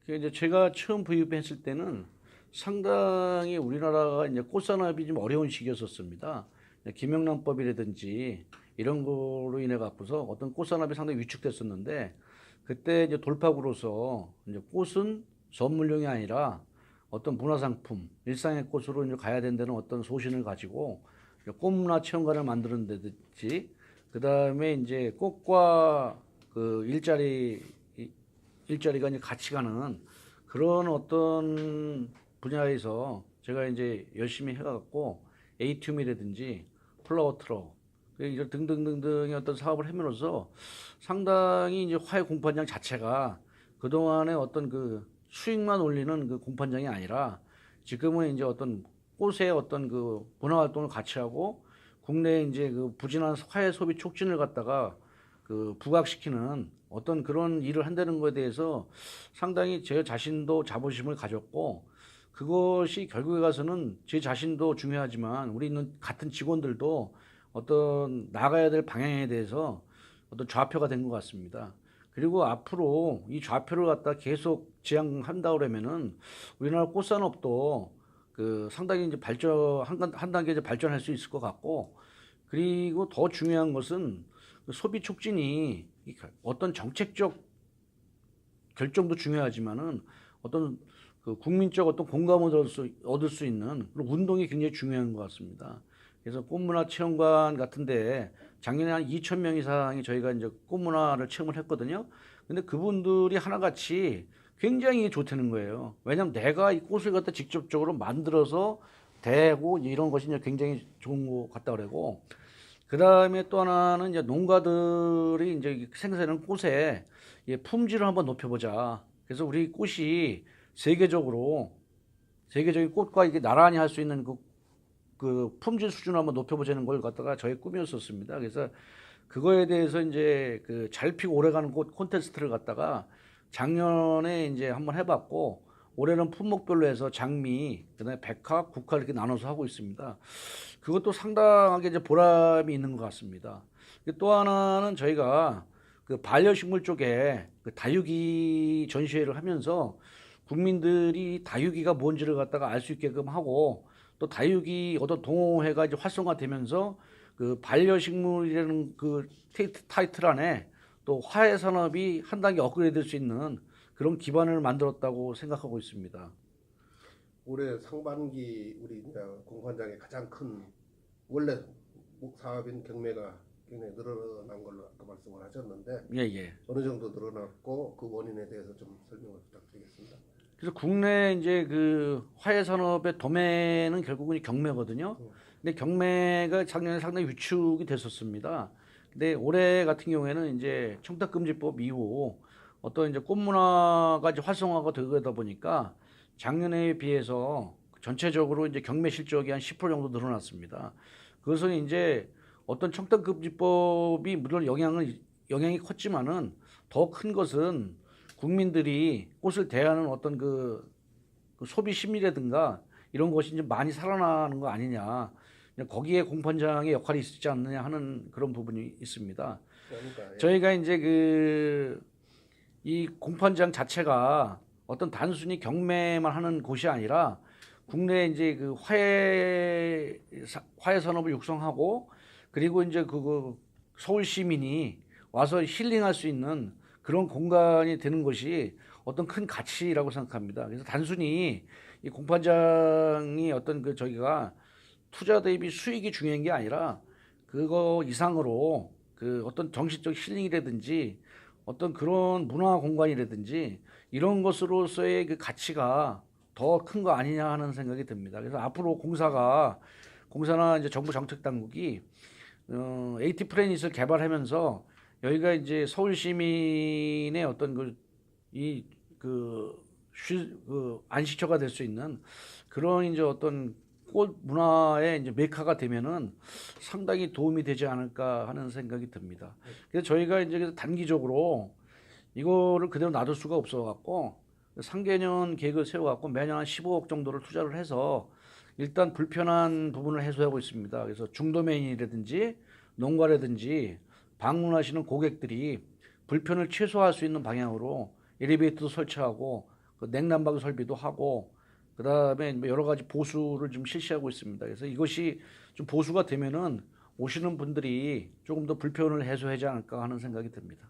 이제 제가 처음 부입했을 때는 상당히 우리나라가 이제 꽃산업이 좀 어려운 시기였었습니다. 김영란법이라든지 이런 거로 인해 갖고서 어떤 꽃산업이 상당히 위축됐었는데 그때 이제 돌파구로서 이제 꽃은 선물용이 아니라 어떤 문화상품, 일상의 꽃으로 이제 가야 된다는 어떤 소신을 가지고 꽃문화 체험관을 만드는다든지 그 다음에 이제 꽃과 그 일자리가 이제 같이 가는 그런 어떤 분야에서 제가 이제 열심히 해갖고 에이티움이라든지 플라워 트럭 이런 등등등등의 어떤 사업을 하면서 상당히 이제 화훼 공판장 자체가 그동안의 어떤 그 수익만 올리는 그 공판장이 아니라 지금은 이제 어떤 꽃의 어떤 그 문화 활동을 같이 하고 국내 이제 그 부진한 화훼 소비 촉진을 갖다가 그 부각시키는 어떤 그런 일을 한다는 것에 대해서 상당히 제 자신도 자부심을 가졌고 그것이 결국에 가서는 제 자신도 중요하지만 우리 있는 같은 직원들도 어떤 나가야 될 방향에 대해서 어떤 좌표가 된 것 같습니다. 그리고 앞으로 이 좌표를 갖다 계속 지향한다 그러면은 우리나라 꽃산업도 그 상당히 이제 한 단계 이제 발전할 수 있을 것 같고 그리고 더 중요한 것은 그 소비 촉진이 어떤 정책적 결정도 중요하지만은 어떤 그 국민적 어떤 공감을 얻을 수 있는 그런 운동이 굉장히 중요한 것 같습니다. 그래서 꽃문화 체험관 같은데 작년에 한 2천 명 이상이 저희가 이제 꽃문화를 체험을 했거든요. 근데 그분들이 하나같이 굉장히 좋다는 거예요. 왜냐하면 내가 이 꽃을 갖다 직접적으로 만들어서 대고 이런 것이 이제 굉장히 좋은 것 같다 그러고 그 다음에 또 하나는 이제 농가들이 이제 생산하는 꽃의 품질을 한번 높여보자. 그래서 우리 꽃이 세계적으로 세계적인 꽃과 이게 나란히 할 수 있는 그 품질 수준을 한번 높여보자는 걸 갖다가 저의 꿈이었었습니다. 그래서 그거에 대해서 이제 그 잘 피고 오래가는 꽃 콘테스트를 갖다가 작년에 이제 한번 해봤고 올해는 품목별로 해서 장미, 그다음에 백화, 국화 이렇게 나눠서 하고 있습니다. 그것도 상당하게 이제 보람이 있는 것 같습니다. 또 하나는 저희가 그 반려식물 쪽에 그 다육이 전시회를 하면서 국민들이 다육이가 뭔지를 갖다가 알 수 있게끔 하고 또 다육이 어떤 동호회가 이제 활성화되면서 그 반려식물이라는 그 타이틀 안에 또 화훼 산업이 한 단계 업그레이드 될 수 있는 그런 기반을 만들었다고 생각하고 있습니다. 올해 상반기 우리 이제 공판장의 가장 큰 원래 사업인 경매가 굉장히 늘어난 걸로 아까 말씀을 하셨는데 예, 예. 어느 정도 늘어났고 그 원인에 대해서 좀 설명을 부탁드리겠습니다. 그래서 국내 이제 그 화훼 산업의 도매는 결국은 경매거든요. 근데 경매가 작년에 상당히 위축이 됐었습니다. 근데 올해 같은 경우에는 이제 청탁금지법 이후 어떤 이제 꽃문화가 이제 활성화가 되다 보니까 작년에 비해서 전체적으로 이제 경매 실적이 한 10% 정도 늘어났습니다. 그것은 이제 어떤 청탁금지법이 물론 영향이 컸지만은 더 큰 것은 국민들이 꽃을 대하는 어떤 그 소비 심리라든가 이런 것이 이제 많이 살아나는 거 아니냐. 거기에 공판장의 역할이 있지 않느냐 하는 그런 부분이 있습니다. 그러니까 저희가 이제 이 공판장 자체가 어떤 단순히 경매만 하는 곳이 아니라 국내 이제 그 화훼 산업을 육성하고 그리고 이제 서울 시민이 와서 힐링할 수 있는 그런 공간이 되는 것이 어떤 큰 가치라고 생각합니다. 그래서 단순히 이 공판장이 어떤 그 저기가 투자 대비 수익이 중요한 게 아니라 그거 이상으로 그 어떤 정신적 힐링이라든지 어떤 그런 문화 공간이라든지 이런 것으로서의 그 가치가 더 큰 거 아니냐 하는 생각이 듭니다. 그래서 앞으로 공사나 이제 정부 정책 당국이 AT 플래닛을 개발하면서 여기가 이제 서울 시민의 어떤 안식처가 될 수 있는 그런 이제 어떤 꽃 문화의 이제 메카가 되면은 상당히 도움이 되지 않을까 하는 생각이 듭니다. 그래서 저희가 이제 단기적으로 이거를 그대로 놔둘 수가 없어갖고 3개년 계획을 세워갖고 매년 한 15억 정도를 투자를 해서 일단 불편한 부분을 해소하고 있습니다. 그래서 중도메인이라든지 농가라든지 방문하시는 고객들이 불편을 최소화할 수 있는 방향으로 엘리베이터도 설치하고 그 냉난방 설비도 하고 그다음에 뭐 여러 가지 보수를 좀 실시하고 있습니다. 그래서 이것이 좀 보수가 되면은 오시는 분들이 조금 더 불편을 해소하지 않을까 하는 생각이 듭니다.